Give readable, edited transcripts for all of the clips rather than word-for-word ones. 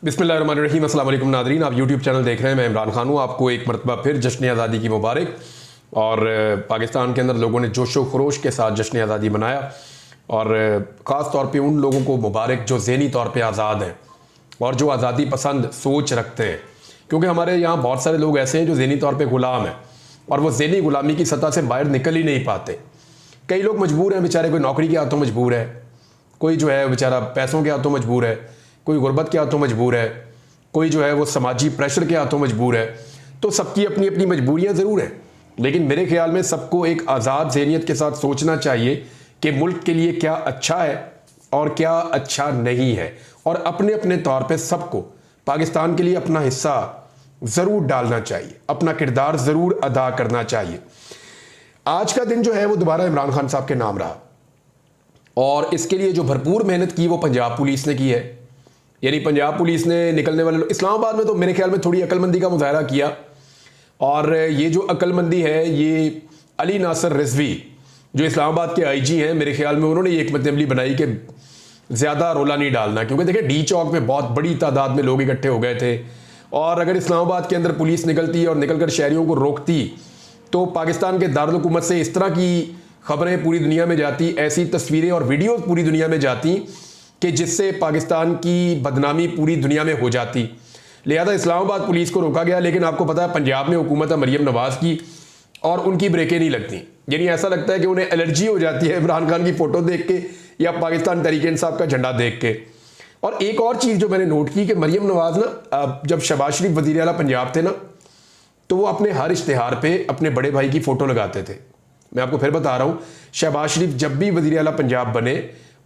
बिस्मिल्लाहिर्रहमानिर्रहीम। अस्सलाम वालेकुम नादरीन, आप यूट्यूब चैनल देख रहे हैं। मैं इमरान खान हूँ। आपको एक मरतबा फिर जश्न आज़ादी की मुबारक। और पाकिस्तान के अंदर लोगों ने जोशो खरोश के साथ जश्न आज़ादी मनाया, और ख़ास तौर पे उन लोगों को मुबारक जो ज़हनी तौर पे आज़ाद हैं और जो आज़ादी पसंद सोच रखते हैं, क्योंकि हमारे यहाँ बहुत सारे लोग ऐसे हैं जो ज़हनी तौर पर ग़ुलाम हैं और वो ज़हनी ग़ुलामी की सतह से बाहर निकल ही नहीं पाते। कई लोग मजबूर हैं बेचारे, कोई नौकरी के हाथों मजबूर है, कोई जो है बेचारा पैसों के हाथों मजबूर है, कोई गुर्बत के हाथों मजबूर है, कोई जो है वो समाजी प्रेशर के हाथों मजबूर है। तो सबकी अपनी अपनी मजबूरियां ज़रूर हैं, लेकिन मेरे ख्याल में सबको एक आज़ाद ज़हनियत के साथ सोचना चाहिए कि मुल्क के लिए क्या अच्छा है और क्या अच्छा नहीं है, और अपने अपने तौर पे सबको पाकिस्तान के लिए अपना हिस्सा ज़रूर डालना चाहिए, अपना किरदार ज़रूर अदा करना चाहिए। आज का दिन जो है वो दोबारा इमरान खान साहब के नाम रहा, और इसके लिए जो भरपूर मेहनत की वो पंजाब पुलिस ने की है। यानी पंजाब पुलिस ने निकलने वाले इस्लामाबाद में तो मेरे ख्याल में थोड़ी अक्लमंदी का मुजाहरा किया, और ये जो अक्लमंदी है ये अली नासर रिजवी जो इस्लामाबाद के आईजी हैं, मेरे ख्याल में उन्होंने ये एक असेंबली बनाई कि ज़्यादा रोला नहीं डालना, क्योंकि देखिए डी चौक में बहुत बड़ी तादाद में लोग इकट्ठे हो गए थे, और अगर इस्लामाबाद के अंदर पुलिस निकलती और निकलकर शहरियों को रोकती तो पाकिस्तान के दारुल हुकूमत से इस तरह की खबरें पूरी दुनिया में जाती, ऐसी तस्वीरें और वीडियोस पूरी दुनिया में जाती कि जिससे पाकिस्तान की बदनामी पूरी दुनिया में हो जाती। लिहाजा इस्लामाबाद पुलिस को रोका गया। लेकिन आपको पता है पंजाब में हुकूमत है मरियम नवाज़ की, और उनकी ब्रेकें नहीं लगती। यानी ऐसा लगता है कि उन्हें एलर्जी हो जाती है इमरान खान की फ़ोटो देख के या पाकिस्तान तहरीक इंसाफ का झंडा देख के। और एक और चीज़ जो मैंने नोट की कि मरियम नवाज़ ना, जब शहबाज शरीफ वज़ीर आला पंजाब थे ना, तो वो अपने हर इश्तिहार पर अपने बड़े भाई की फ़ोटो लगाते थे। मैं आपको फिर बता रहा हूँ, शहबाज शरीफ जब भी वज़ीर आला पंजाब बने,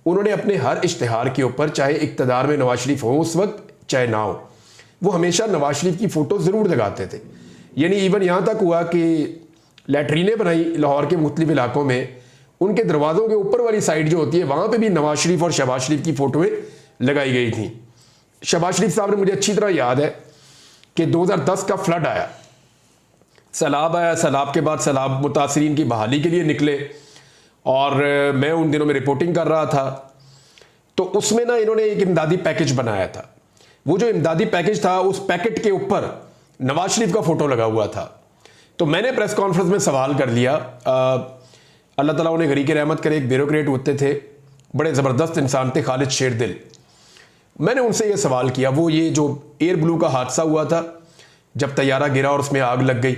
उन्होंने अपने हर इश्तिहार के ऊपर, चाहे इक़्तिदार में नवाज शरीफ हो उस वक्त चाहे ना हो, वो हमेशा नवाज शरीफ की फ़ोटो ज़रूर लगाते थे। यानी इवन यहाँ तक हुआ कि लैट्रीनें बनाई लाहौर के मुख्तलिफ इलाकों में, उनके दरवाज़ों के ऊपर वाली साइड जो होती है वहाँ पे भी नवाज शरीफ और शहबाज शरीफ की फ़ोटोएँ लगाई गई थी। शहबाज शरीफ साहब ने, मुझे अच्छी तरह याद है कि 2010 का फ्लड आया, सैलाब आया, सैलाब के बाद सैलाब मुतासरीन की बहाली के लिए निकले, और मैं उन दिनों में रिपोर्टिंग कर रहा था। तो उसमें ना इन्होंने एक इमदादी पैकेज बनाया था। वो जो इमदादी पैकेज था, उस पैकेट के ऊपर नवाज शरीफ का फ़ोटो लगा हुआ था। तो मैंने प्रेस कॉन्फ्रेंस में सवाल कर लिया, अल्लाह ताला उन्हें गरीक रहमत करे, एक ब्यूरोक्रेट होते थे, बड़े ज़बरदस्त इंसान थे, खालिद शेरदिल। मैंने उनसे ये सवाल किया, वो ये जो एयर ब्लू का हादसा हुआ था, जब तैयारा गिरा और उसमें आग लग गई,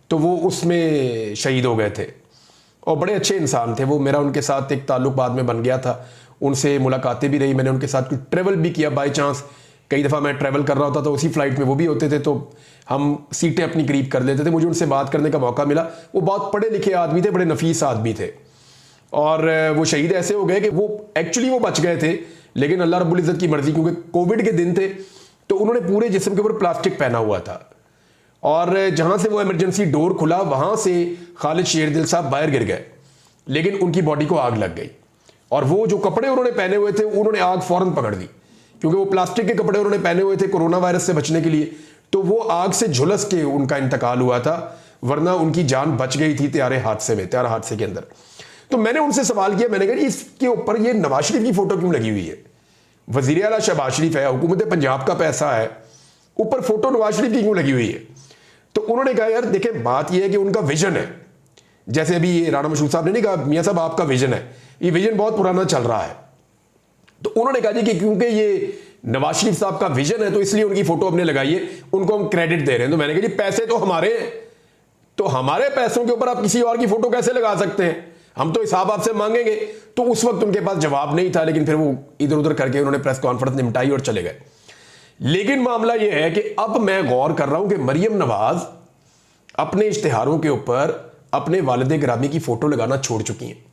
तो वो उसमें शहीद हो गए थे, और बड़े अच्छे इंसान थे वो। मेरा उनके साथ एक ताल्लुक बाद में बन गया था, उनसे मुलाकातें भी रही, मैंने उनके साथ कुछ ट्रैवल भी किया बाई चांस। कई दफ़ा मैं ट्रैवल कर रहा होता तो उसी फ्लाइट में वो भी होते थे, तो हम सीटें अपनी करीब कर लेते थे। मुझे उनसे बात करने का मौका मिला। वो बहुत पढ़े लिखे आदमी थे, बड़े नफीस आदमी थे, और वो शहीद ऐसे हो गए कि वो एक्चुअली वो बच गए थे, लेकिन अल्लाह रब्बुल इज़्ज़त की मर्ज़ी, क्योंकि कोविड के दिन थे, तो उन्होंने पूरे जिस्म के ऊपर प्लास्टिक पहना हुआ था, और जहाँ से वो इमरजेंसी डोर खुला वहाँ से खालिद शेरदिल साहब बाहर गिर गए, लेकिन उनकी बॉडी को आग लग गई। और वो जो कपड़े उन्होंने पहने हुए थे, उन्होंने आग फौरन पकड़ ली, क्योंकि वो प्लास्टिक के कपड़े उन्होंने पहने हुए थे कोरोना वायरस से बचने के लिए, तो वो आग से झुलस के उनका इंतकाल हुआ था, वरना उनकी जान बच गई थी त्यारे हादसे के अंदर। तो मैंने उनसे सवाल किया, मैंने कहा इसके ऊपर ये नवाज शरीफ की फ़ोटो क्यों लगी हुई है? वज़ीर आला शहबाज शरीफ है, हुकूमत पंजाब का पैसा है, ऊपर फ़ोटो नवाज शरीफ की क्यों लगी हुई है? तो उन्होंने कहा यार देखें, बात यह है कि उनका विजन है। जैसे अभी ये राणा मशहूद साहब ने नहीं कहा, मियाँ साहब आपका विजन है, ये विजन बहुत पुराना चल रहा है। तो उन्होंने कहा जी कि क्योंकि ये नवाज शरीफ साहब का विजन है तो इसलिए उनकी फोटो हमने लगाई है, उनको हम क्रेडिट दे रहे हैं। तो मैंने कहा जी पैसे तो हमारे हैं, तो हमारे पैसों के ऊपर आप किसी और की फोटो कैसे लगा सकते हैं? हम तो हिसाब आपसे मांगेंगे। तो उस वक्त उनके पास जवाब नहीं था, लेकिन फिर वो इधर उधर करके उन्होंने प्रेस कॉन्फ्रेंस निपटाई और चले गए। लेकिन मामला यह है कि अब मैं गौर कर रहा हूं कि मरियम नवाज अपने इश्तिहारों के ऊपर अपने वालिद गिरामी की फ़ोटो लगाना छोड़ चुकी हैं।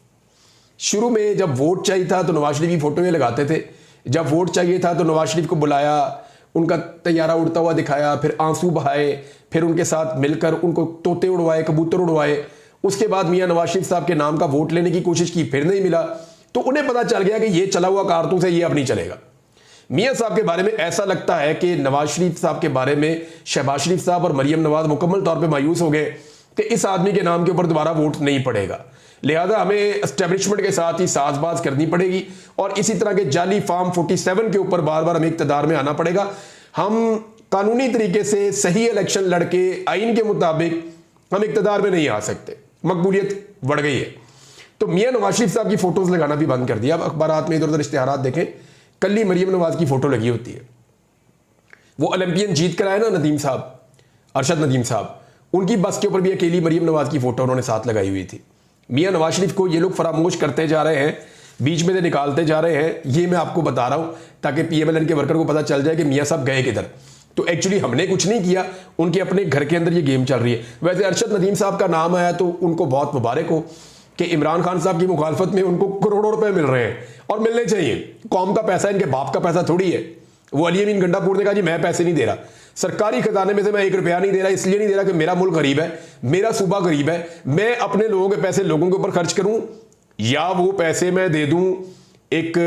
शुरू में जब वोट चाहिए था तो नवाज शरीफ की फ़ोटो ये लगाते थे, जब वोट चाहिए था तो नवाज शरीफ को बुलाया, उनका तैयारा उड़ता हुआ दिखाया, फिर आंसू बहाए, फिर उनके साथ मिलकर उनको तोते उड़वाए, कबूतर उड़वाए। उसके बाद मियाँ नवाज शरीफ साहब के नाम का वोट लेने की कोशिश की, फिर नहीं मिला, तो उन्हें पता चल गया कि ये चला हुआ कारतूस है, ये अब नहीं चलेगा। मियाँ साहब के बारे में ऐसा लगता है कि नवाज शरीफ साहब के बारे में शहबाज शरीफ साहब और मरियम नवाज मुकम्मल तौर पर मायूस हो गए कि इस आदमी के नाम के ऊपर दोबारा वोट नहीं पड़ेगा। लिहाजा हमें एस्टेब्लिशमेंट के साथ ही साजबाज करनी पड़ेगी, और इसी तरह के जाली फार्म 47 के ऊपर बार बार हमें इक़्तिदार में आना पड़ेगा। हम कानूनी तरीके से सही इलेक्शन लड़के आइन के मुताबिक हम इक्तदार में नहीं आ सकते, मकबूलियत बढ़ गई है। तो मियां नवाज शरीफ साहब की फोटोज लगाना भी बंद कर दिया। अब अखबारात में इधर उधर इश्तिहारात देखें, कल्ली मरियम नवाज की फोटो लगी होती है। वो ओलंपियन जीत कर आए ना नदीम साहब, अरशद नदीम साहब, उनकी बस के ऊपर भी अकेली मरियम नवाज की फोटो उन्होंने साथ लगाई हुई थी। मियां नवाज शरीफ को ये लोग फरामोश करते जा रहे हैं, बीच में से निकालते जा रहे हैं। ये मैं आपको बता रहा हूं ताकि पीएमएलएन के वर्कर को पता चल जाए कि मियां साहब गए किधर। तो एक्चुअली हमने कुछ नहीं किया, उनके अपने घर के अंदर ये गेम चल रही है। वैसे अरशद नदीम साहब का नाम आया तो उनको बहुत मुबारक हो कि इमरान खान साहब की मुखालफत में उनको करोड़ों रुपए मिल रहे हैं, और मिलने चाहिए। कौम का पैसा इनके बाप का पैसा थोड़ी है। वो अली अमीन गंडापुर ने कहा जी मैं पैसे नहीं दे रहा, सरकारी खजाने में से मैं 1 रुपया नहीं दे रहा। इसलिए नहीं दे रहा कि मेरा मुल्क गरीब है, मेरा सूबा गरीब है, मैं अपने लोगों के पैसे लोगों के ऊपर खर्च करूं, या वो पैसे मैं दे दूं एक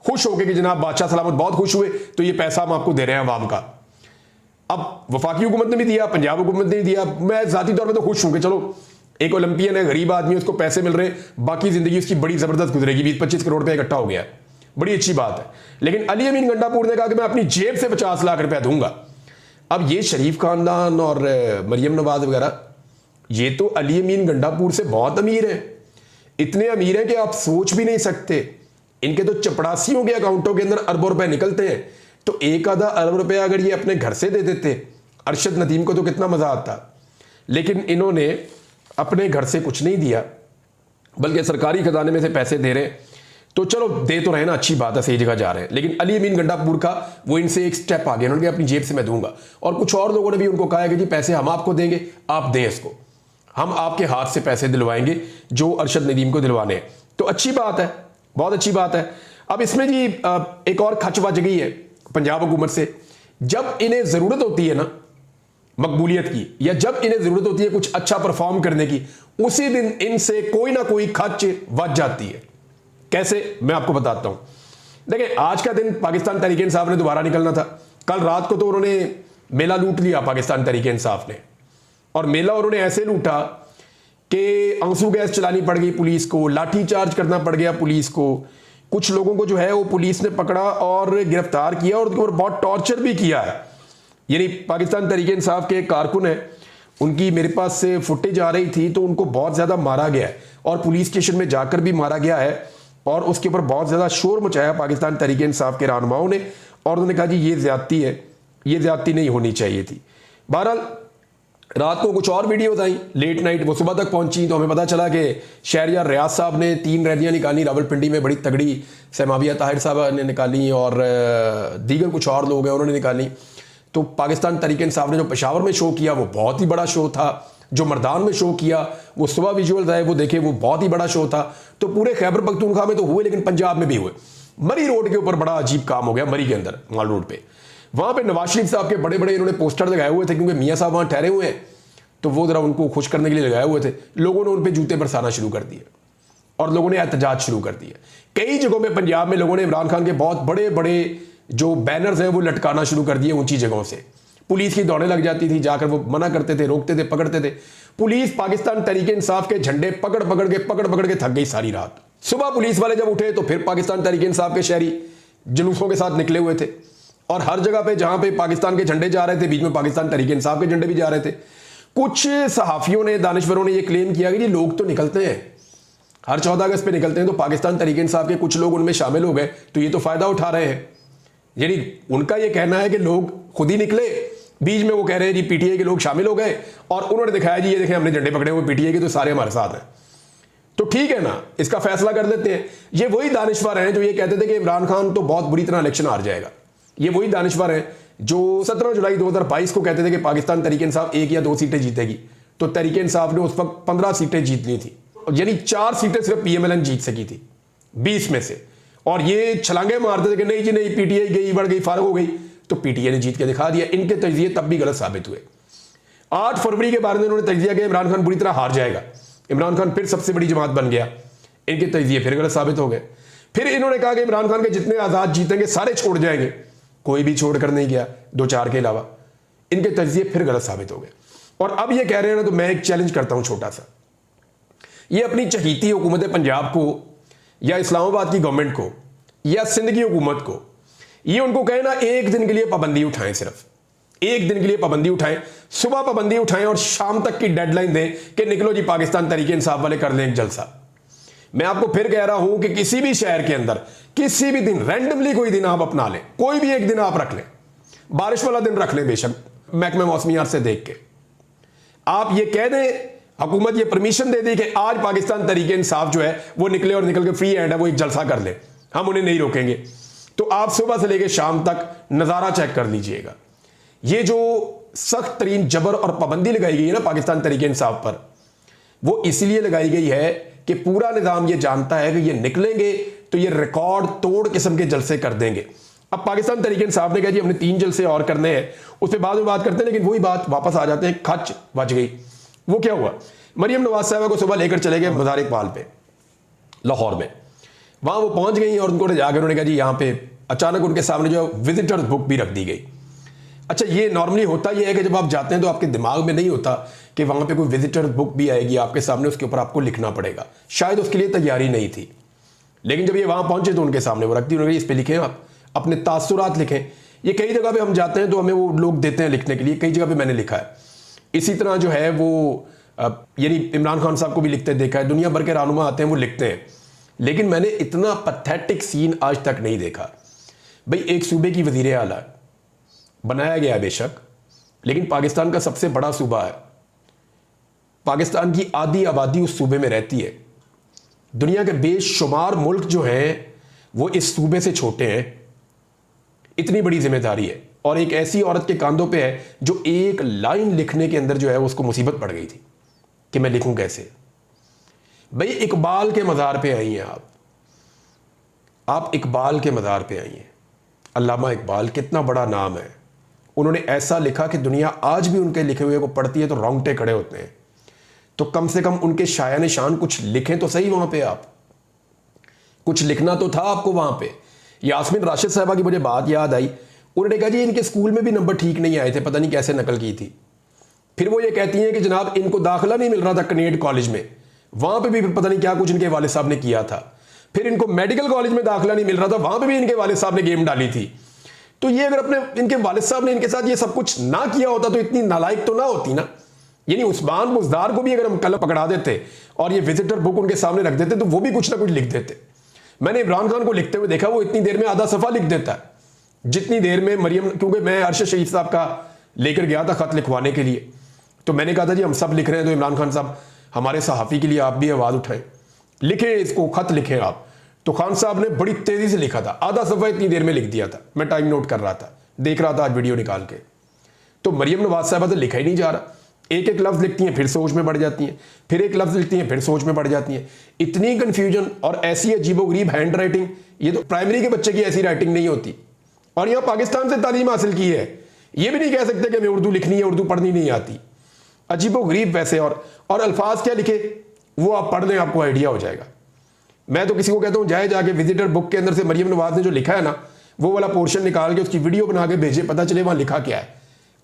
खुश होकर कि जनाब बादशाह सलामत बहुत खुश हुए तो ये पैसा हम आपको दे रहे हैं अवाम का। अब वफाकी हुकूमत ने भी दिया, पंजाब हुकूमत ने भी दिया। मैं जाती तौर पर तो खुश हूं कि चलो एक ओलंपियन है, गरीब आदमी, उसको पैसे मिल रहे, बाकी जिंदगी उसकी बड़ी जबरदस्त गुजरेगी, 20-25 करोड़ रुपया इकट्ठा हो गया, बड़ी अच्छी बात है। लेकिन अली अमीन गंडापुर ने कहा कि मैं अपनी जेब से 50 लाख रुपया दूंगा। अब ये शरीफ खानदान और मरियम नवाज वगैरह, ये तो अली अमीन गंडापुर से बहुत अमीर है। इतने अमीर हैं कि आप सोच भी नहीं सकते। इनके तो चपड़ासियों के अकाउंटों के अंदर अरबों रुपए निकलते हैं। तो 1-आधा अरब रुपया अगर ये अपने घर से दे देते, अरशद नदीम को तो कितना मजा आता। लेकिन इन्होंने अपने घर से कुछ नहीं दिया, बल्कि सरकारी खजाने में से पैसे दे रहे हैं। तो चलो दे तो रहे ना, अच्छी बात है, सही जगह जा रहे हैं। लेकिन अली अमीन गंडापुर का वो इनसे एक स्टेप आगे, उन्होंने अपनी जेब से मैं दूंगा। और कुछ और लोगों ने भी उनको कहा है कि जी पैसे हम आपको देंगे, आप दें इसको, हम आपके हाथ से पैसे दिलवाएंगे जो अरशद नदीम को दिलवाने हैं। तो अच्छी बात है, बहुत अच्छी बात है। अब इसमें जी एक और खच बच गई है पंजाब हुकूमत से। जब इन्हें जरूरत होती है ना मकबूलियत की, या जब इन्हें जरूरत होती है कुछ अच्छा परफॉर्म करने की, उसी दिन इनसे कोई ना कोई खच बच जाती है। कैसे, मैं आपको बताता हूं। देखिए, आज का दिन पाकिस्तान तहरीक इंसाफ ने दोबारा निकलना था। कल रात को तो उन्होंने मेला लूट लिया पाकिस्तान तहरीक इंसाफ ने, और मेला उन्होंने ऐसे लूटा कि आंसू गैस चलानी पड़ गई पुलिस को, लाठी चार्ज करना पड़ गया पुलिस को। कुछ लोगों को जो है वो पुलिस ने पकड़ा और गिरफ्तार किया, और उनके ऊपर बहुत टॉर्चर भी किया है। यानी पाकिस्तान तहरीक इंसाफ के एक कारकुन है, उनकी मेरे पास से फुटेज आ रही थी, तो उनको बहुत ज़्यादा मारा गया है, और पुलिस स्टेशन में जाकर भी मारा गया है, और उसके ऊपर बहुत ज़्यादा शोर मचाया पाकिस्तान तहरीक इंसाफ के रहनुमाओं ने, और उन्होंने कहा जी ये ज़्यादती है, ये ज़्यादती नहीं होनी चाहिए थी। बहरहाल रात को कुछ और वीडियोज आई लेट नाइट, वो सुबह तक पहुंची, तो हमें पता चला कि शहरयार रियाज साहब ने 3 रैलियां निकाली रावलपिंडी में, बड़ी तगड़ी। सहमाविया ताहिर साहब ने निकाली, और दीगर कुछ और लोग हैं उन्होंने निकाली। तो पाकिस्तान तहरीक इंसाफ ने जो पेशावर में शो किया वो बहुत ही बड़ा शो था। जो मर्दान में शो किया वो सुबह विजुअल्स आए वो देखे, वो बहुत ही बड़ा शो था। तो पूरे खैबर पख्तूनख्वा में तो हुए, लेकिन पंजाब में भी हुए। मरी रोड के ऊपर बड़ा अजीब काम हो गया, मरी के अंदर माल रोड पे। वहां पे नवाज शरीफ साहब के बड़े बड़े इन्होंने पोस्टर लगाए हुए थे, क्योंकि मियाँ साहब वहां ठहरे हुए हैं, तो वो जरा उनको खुश करने के लिए लगाए हुए थे। लोगों ने उन पर जूते बरसाना शुरू कर दिए, और लोगों ने एहतजाज शुरू कर दिए। कई जगहों में पंजाब में लोगों ने इमरान खान के बहुत बड़े बड़े जो बैनर्स हैं वो लटकाना शुरू कर दिए ऊंची जगहों से। पुलिस की दौड़ें लग जाती थी, जाकर वो मना करते थे, रोकते थे, पकड़ते थे। पुलिस पाकिस्तान तहरीक इंसाफ के झंडे पकड़ पकड़ के थक गई सारी रात। सुबह पुलिस वाले जब उठे तो फिर पाकिस्तान तहरीक इंसाफ के शहरी जुलूसों के साथ निकले हुए थे, और हर जगह पे जहां पे पाकिस्तान के झंडे जा रहे थे, बीच में पाकिस्तान तहरीक इंसाफ के झंडे भी जा रहे थे। कुछ सहाफियों ने, दानिश्वरों ने यह क्लेम किया कि जी लोग तो निकलते हैं, हर 14 अगस्त पे निकलते हैं, तो पाकिस्तान तहरीक इंसाफ के कुछ लोग उनमें शामिल हो गए, तो ये तो फायदा उठा रहे हैं। यानी उनका यह कहना है कि लोग खुद ही निकले, बीच में वो कह रहे हैं जी पीटीआई के लोग शामिल हो गए, और उन्होंने दिखाया जी ये देखें हमने झंडे पकड़े हुए पीटीआई के, तो सारे हमारे साथ हैं। तो ठीक है ना, इसका फैसला कर लेते हैं। ये वही दानिश्वर हैं जो ये कहते थे कि इमरान खान तो बहुत बुरी तरह इलेक्शन हार जाएगा। ये वही दानिश्वर हैं जो 17 जुलाई 2022 को कहते थे कि पाकिस्तान तहरीक इंसाफ 1 या 2 सीटें जीतेगी, तो तहरीक इंसाफ ने उस वक्त 15 सीटें जीत ली थी, यानी 4 सीटें सिर्फ पीएमएलएन जीत सकी थी 20 में से। और ये छलांगे मारते थे कि नहीं जी नहीं, पीटीआई गई, बढ़ गई, फारग हो गई, तो पीटीआई ने जीत के दिखा दिया। इनके तजज़िये तब भी गलत साबित हुए। 8 फरवरी के बारे में उन्होंने तजज़िया किया इमरान खान बुरी तरह हार जाएगा, इमरान खान फिर सबसे बड़ी जमात बन गया, इनके तजज़िये फिर गलत साबित हो गए। फिर इन्होंने कहा कि इमरान खान के जितने आज़ाद जीतेंगे सारे छोड़ जाएंगे, कोई भी छोड़कर नहीं गया 2-4 के अलावा, इनके तजज़िये फिर गलत साबित हो गए। और अब ये कह रहे हैं ना, तो मैं एक चैलेंज करता हूं छोटा सा, ये अपनी चहीती हुकूमत पंजाब को, या इस्लामाबाद की गवर्नमेंट को, या सिंध की हुकूमत को, ये उनको कहे ना, एक दिन के लिए पाबंदी उठाएं, सिर्फ एक दिन के लिए पाबंदी उठाएं, सुबह पाबंदी उठाएं और शाम तक की डेडलाइन दें कि निकलो जी पाकिस्तान तरीके इंसाफ वाले कर लें एक जलसा। मैं आपको फिर कह रहा हूं कि किसी भी शहर के अंदर किसी भी दिन रैंडमली कोई दिन आप अपना लें, कोई भी एक दिन आप रख लें, बारिश वाला दिन रख लें, बेशक महकमे मौसमियात से देख के आप ये कह दें, हुकूमत ये परमिशन दे दी कि आज पाकिस्तान तरीके इंसाफ जो है वो निकले और निकल के फ्री हैंड है वो एक जलसा कर ले, हम उन्हें नहीं रोकेंगे। तो आप सुबह से लेकर शाम तक नज़ारा चेक कर लीजिएगा। ये जो सख्त तरीन जबर और पाबंदी लगाई गई है ना पाकिस्तान तरीके इंसाफ पर, वो इसलिए लगाई गई है कि पूरा निज़ाम ये जानता है कि ये निकलेंगे तो ये रिकॉर्ड तोड़ किस्म के जलसे कर देंगे। अब पाकिस्तान तरीके इंसाफ ने कहा जी हमने 3 जलसे और करने हैं, उस पर बाद में बात करते हैं, लेकिन वही बात वापस आ जाते हैं, खच बच गई। वो क्या हुआ, मरियम नवाज साहबा को सुबह लेकर चले गए मज़ार इकबाल पे लाहौर में। वहां वो पहुंच गई और उनको जाकर उन्होंने कहा जी यहाँ पे अचानक उनके सामने जो विजिटर्स बुक भी रख दी गई। अच्छा, ये नॉर्मली होता ये है कि जब आप जाते हैं तो आपके दिमाग में नहीं होता कि वहां पे कोई विजिटर्स बुक भी आएगी आपके सामने, उसके ऊपर आपको लिखना पड़ेगा, शायद उसके लिए तैयारी नहीं थी। लेकिन जब ये वहां पहुंचे तो उनके सामने वो रख दी, उन्होंने इस पर लिखें, आप अपने तासुरात लिखें। ये कई जगह पे हम जाते हैं तो हमें वो लोग देते हैं लिखने के लिए, कई जगह पे मैंने लिखा है। इसी तरह जो है वो यानी इमरान खान साहब को भी लिखते देखा है, दुनिया भर के रहनुमा आते हैं वो लिखते हैं, लेकिन मैंने इतना पैथेटिक सीन आज तक नहीं देखा। भाई एक सूबे की वजीर आला बनाया गया बेशक, लेकिन पाकिस्तान का सबसे बड़ा सूबा है, पाकिस्तान की आधी आबादी उस सूबे में रहती है, दुनिया के बेशुमार मुल्क जो हैं वो इस सूबे से छोटे हैं। इतनी बड़ी जिम्मेदारी है और एक ऐसी औरत के कांधों पे है जो एक लाइन लिखने के अंदर जो है उसको मुसीबत पड़ गई थी कि मैं लिखूं कैसे। भाई इकबाल के मज़ार पे आई हैं आप इकबाल के मज़ार पे आई हैं। अल्लामा इकबाल कितना बड़ा नाम है, उन्होंने ऐसा लिखा कि दुनिया आज भी उनके लिखे हुए को पढ़ती है तो रोंगटे खड़े होते हैं। तो कम से कम उनके शायान शान कुछ लिखें तो सही, वहां पे आप कुछ लिखना तो था आपको वहां पे। यास्मीन राशिद साहबा की मुझे बात याद आई, उन्होंने कहा जी इनके स्कूल में भी नंबर ठीक नहीं आए थे, पता नहीं कैसे नकल की थी। फिर वो ये कहती हैं कि जनाब इनको दाखिला नहीं मिल रहा था कनेड कॉलेज में, वहां पे भी फिर पता नहीं क्या कुछ इनके वालिद साहब ने किया था। फिर इनको मेडिकल कॉलेज में दाखिला नहीं मिल रहा था, वहां पे भी इनके वालिद साहब ने गेम डाली थी। तो ये अगर अपने इनके वालिद साहब ने इनके साथ ये सब कुछ ना किया होता तो इतनी नालायक तो ना होती ना। यानी उस्मान बुज़दार को भी अगर हम कल पकड़ा देते और ये विजिटर बुक उनके सामने रख देते तो वो भी कुछ ना कुछ लिख देते। मैंने इमरान खान को लिखते हुए देखा, वो इतनी देर में आधा सफ़ा लिख देता है जितनी देर में मरियम, क्योंकि मैं अरशद शरीफ साहब का लेकर गया था खत लिखवाने के लिए, तो मैंने कहा था जी हम सब लिख रहे हैं तो इमरान खान साहब हमारे सहाफ़ी के लिए आप भी आवाज़ उठाएं, लिखें इसको, खत लिखें आप। तो खान साहब ने बड़ी तेज़ी से लिखा था, आधा सफ़ा इतनी देर में लिख दिया था। मैं टाइम नोट कर रहा था, देख रहा था आज वीडियो निकाल के। तो मरियम नवाज साहबा तो लिखा ही नहीं जा रहा, एक एक लफ्ज़ लिखती हैं फिर सोच में बढ़ जाती हैं, फिर एक लफ्ज़ लिखती हैं फिर सोच में बढ़ जाती हैं। इतनी कन्फ्यूजन और ऐसी अजीबोगरीब हैंड राइटिंग, ये तो प्राइमरी के बच्चे की ऐसी राइटिंग नहीं होती। और यहाँ पाकिस्तान से तालीम हासिल की है, ये भी नहीं कह सकते कि हमें उर्दू लिखनी है, उर्दू पढ़नी नहीं आती। अजीबोगरीब वैसे, और अल्फाज क्या लिखे वो आप पढ़ लें, आपको आइडिया हो जाएगा। मैं तो किसी को कहता हूँ जाए जाके विजिटर बुक के अंदर से मरियम नवाज ने जो लिखा है ना वो वाला पोर्शन निकाल के उसकी वीडियो बना के भेजे, पता चले वहाँ लिखा क्या है।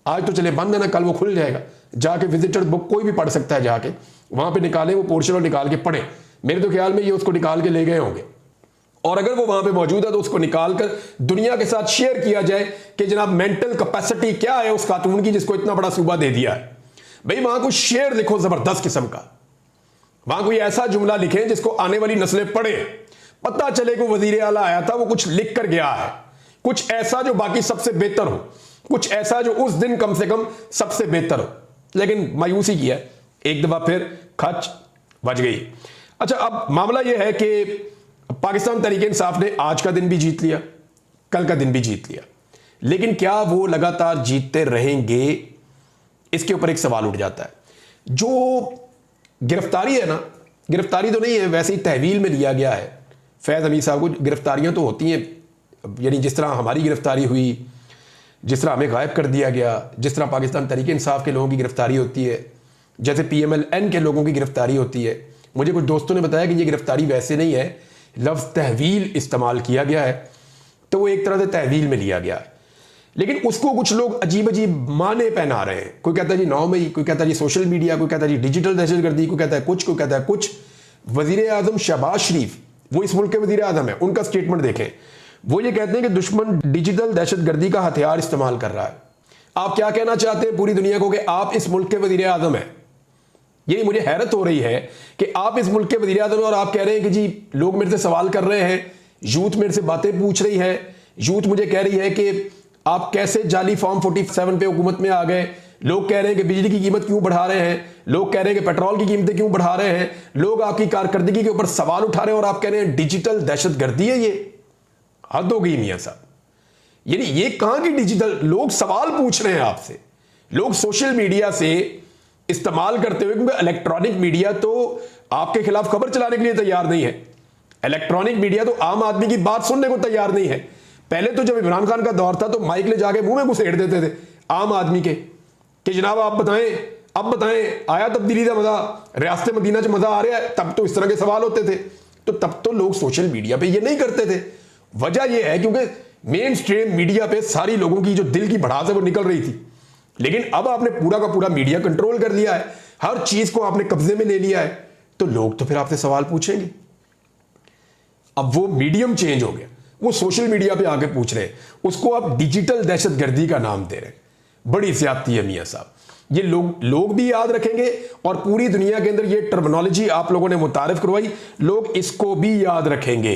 आज तो चले बंद है ना, कल वो खुल जाएगा, जाके विजिटर बुक कोई भी पढ़ सकता है, जाके वहाँ पे निकालें वो पोर्शन और निकाल के पढ़ें। मेरे तो ख्याल में ये उसको निकाल के ले गए होंगे, और अगर वो वहाँ पे मौजूद है तो उसको निकाल कर दुनिया के साथ शेयर किया जाए कि जनाब मेंटल कैपेसिटी क्या है उस खातून की जिसको इतना बड़ा सूबा दे दिया है। भाई वहाँ कुछ शेर लिखो ज़बरदस्त किस्म का, वहां कोई ऐसा जुमला लिखें जिसको आने वाली नस्लें पढ़ें, पता चले को वजीर आला आया था वो कुछ लिख कर गया है, कुछ ऐसा जो बाकी सबसे बेहतर हो, कुछ ऐसा जो उस दिन कम से कम सबसे बेहतर हो। लेकिन मायूसी किया, एक दफा फिर खच बज गई। अच्छा, अब मामला यह है कि पाकिस्तान तहरीक इंसाफ ने आज का दिन भी जीत लिया, कल का दिन भी जीत लिया, लेकिन क्या वो लगातार जीतते रहेंगे, इसके ऊपर एक सवाल उठ जाता है। जो गिरफ्तारी है ना, गिरफ्तारी तो नहीं है, वैसे ही तहवील में लिया गया है फैज़ हमीद साहब को। गिरफ्तारियां तो होती हैं, यानी जिस तरह हमारी गिरफ्तारी हुई, जिस तरह हमें गायब कर दिया गया, जिस तरह पाकिस्तान तहरीक इंसाफ के लोगों की गिरफ्तारी होती है, जैसे PMLN के लोगों की गिरफ्तारी होती है। मुझे कुछ दोस्तों ने बताया कि ये गिरफ्तारी वैसे नहीं है, लफ्ज़ तहवील इस्तेमाल किया गया है, तो वो एक तरह से तहवील में लिया गया है। लेकिन उसको कुछ लोग अजीब अजीब माने पहना रहे हैं। कोई कहता है जी 9 मई, कोई कहता है जी सोशल मीडिया, कोई कहता है जी डिजिटल दहशतगर्दी, कोई कहता है कुछ, कोई कहता है कुछ। वज़ीर आज़म शहबाज शरीफ, वो इस मुल्क के वज़ीर आज़म है, उनका स्टेटमेंट देखें। वो ये कहते हैं कि दुश्मन डिजिटल दहशतगर्दी का हथियार इस्तेमाल कर रहा है। आप क्या कहना चाहते हैं पूरी दुनिया को कि आप इस मुल्क के वजीर आजम हैं? यही मुझे हैरत हो रही है कि आप इस मुल्क के वजीर आजम हैं और आप कह रहे हैं कि जी लोग मेरे से सवाल कर रहे हैं, यूथ मेरे से बातें पूछ रही है, यूथ मुझे कह रही है कि आप कैसे जाली फॉर्म 47 पे हुकूमत में आ गए, लोग कह रहे हैं कि बिजली की कीमत क्यों बढ़ा रहे हैं, लोग कह रहे हैं कि पेट्रोल की कीमतें क्यों बढ़ा रहे हैं, लोग आपकी कारकर्दगी के ऊपर सवाल उठा रहे हैं और आप कह रहे हैं डिजिटल दहशतगर्दी है। ये हद हो गई मियां साहब। यानी ये कहां की डिजिटल, लोग सवाल पूछ रहे हैं आपसे, लोग सोशल मीडिया से इस्तेमाल करते हुए, क्योंकि इलेक्ट्रॉनिक मीडिया तो आपके खिलाफ खबर चलाने के लिए तैयार नहीं है, इलेक्ट्रॉनिक मीडिया तो आम आदमी की बात सुनने को तैयार नहीं है। पहले तो जब इमरान खान का दौर था तो माइक ले जाके मुंह में घुसेड़ देते थे आम आदमी के कि जनाब आप बताएं, अब बताएं आया तब्दीली का मजा, रियासत मदीना च मजा आ रहा है, तब तो इस तरह के सवाल होते थे। तो तब तो लोग सोशल मीडिया पे ये नहीं करते थे। वजह यह है क्योंकि मेन स्ट्रीम मीडिया पे सारी लोगों की जो दिल की भड़ास है वो निकल रही थी, लेकिन अब आपने पूरा का पूरा मीडिया कंट्रोल कर लिया है, हर चीज को आपने कब्जे में ले लिया है, तो लोग तो फिर आपसे सवाल पूछेंगे। अब वो मीडियम चेंज हो गया, वो सोशल मीडिया पे आके पूछ रहे हैं, उसको आप डिजिटल दहशतगर्दी का नाम दे रहे हैं। बड़ी ज्यादती है मियां साहब। ये लोग भी याद रखेंगे और पूरी दुनिया के अंदर ये टर्मिनोलॉजी आप लोगों ने मुतारिफ करवाई, लोग इसको भी याद रखेंगे।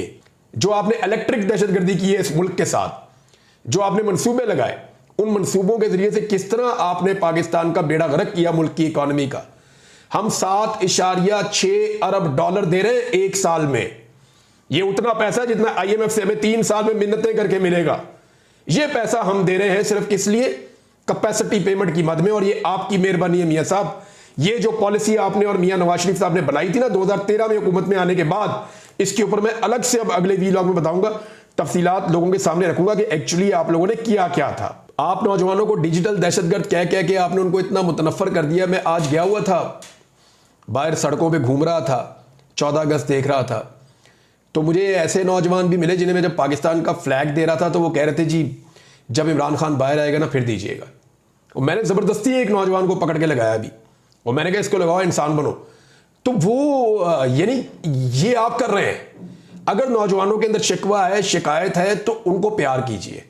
जो आपने इलेक्ट्रिक दहशतगर्दी की है इस मुल्क के साथ, जो आपने मंसूबे लगाए, उन मंसूबों के जरिए से किस तरह आपने पाकिस्तान का बेड़ा गर्क किया, मुल्क की इकोनॉमी का। हम 7.6 अरब डॉलर दे रहे हैं एक साल में। ये उतना पैसा जितना IMF से हमें 3 साल में मिन्नतें करके मिलेगा, ये पैसा हम दे रहे हैं सिर्फ किस लिए? कैपेसिटी पेमेंट की मद में। और ये आपकी मेहरबानी है मियां साहब। ये जो पॉलिसी आपने और मियां नवाज शरीफ साहब ने बनाई थी ना 2013 में हुकूमत में आने के बाद, इसके ऊपर मैं अलग से अब अगले वीलॉग में बताऊंगा, तफसीलात लोगों के सामने रखूंगा कि एक्चुअली आप लोगों ने किया क्या था। आप नौजवानों को डिजिटल दहशतगर्द कह कह के आपने उनको इतना मुतनफर कर दिया। मैं आज गया हुआ था, बाहर सड़कों पे घूम रहा था, 14 अगस्त देख रहा था, तो मुझे ऐसे नौजवान भी मिले जिन्हें मैं जब पाकिस्तान का फ्लैग दे रहा था तो वो कह रहे थे जी जब इमरान खान बाहर आएगा ना फिर दीजिएगा। और मैंने ज़बरदस्ती एक नौजवान को पकड़ के लगाया अभी, और मैंने कहा इसको लगाओ, इंसान बनो। तो वो यानी ये आप कर रहे हैं। अगर नौजवानों के अंदर शिकवा है, शिकायत है, तो उनको प्यार कीजिए,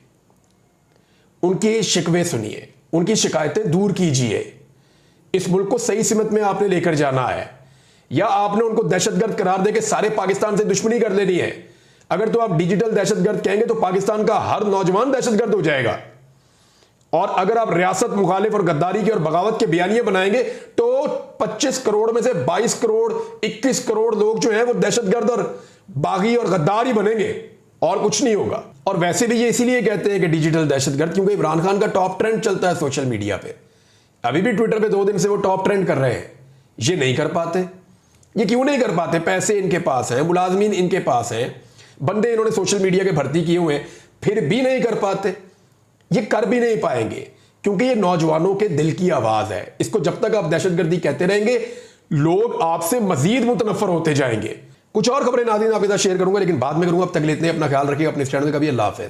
उनके शिकवे सुनिए, उनकी शिकायतें दूर कीजिए। इस मुल्क को सही सिमत में आपने लेकर जाना है, या आपने उनको दहशतगर्द करार देकर सारे पाकिस्तान से दुश्मनी कर लेनी है। अगर तो आप डिजिटल दहशतगर्द कहेंगे तो पाकिस्तान का हर नौजवान दहशतगर्द हो जाएगा। और अगर आप रियासत मुखालिफ और गद्दारी की और बगावत के बयानिए बनाएंगे तो 25 करोड़ में से 22 करोड़ 21 करोड़ लोग जो हैं वो दहशतगर्द और बागी और गद्दार ही बनेंगे, और कुछ नहीं होगा। और वैसे भी ये इसीलिए कहते हैं कि डिजिटल दहशतगर्द, क्योंकि इमरान खान का टॉप ट्रेंड चलता है सोशल मीडिया पे। अभी भी ट्विटर पे 2 दिन से वो टॉप ट्रेंड कर रहे हैं। ये नहीं कर पाते। ये क्यों नहीं कर पाते? पैसे इनके पास हैं, मुलाजमीन इनके पास हैं, बंदे इन्होंने सोशल मीडिया के भर्ती किए हुए हैं, फिर भी नहीं कर पाते। ये कर भी नहीं पाएंगे क्योंकि ये नौजवानों के दिल की आवाज है। इसको जब तक आप दहशतगर्दी कहते रहेंगे, लोग आपसे मजीद मुतनफर होते जाएंगे। कुछ और खबरें नाज़रीन आपके साथ शेयर करूंगा, लेकिन बाद में करूंगा। अब तक लेते हैं, अपना ख्याल रखिए, अपने चैनल का भी। अल्लाह हाफ़िज़।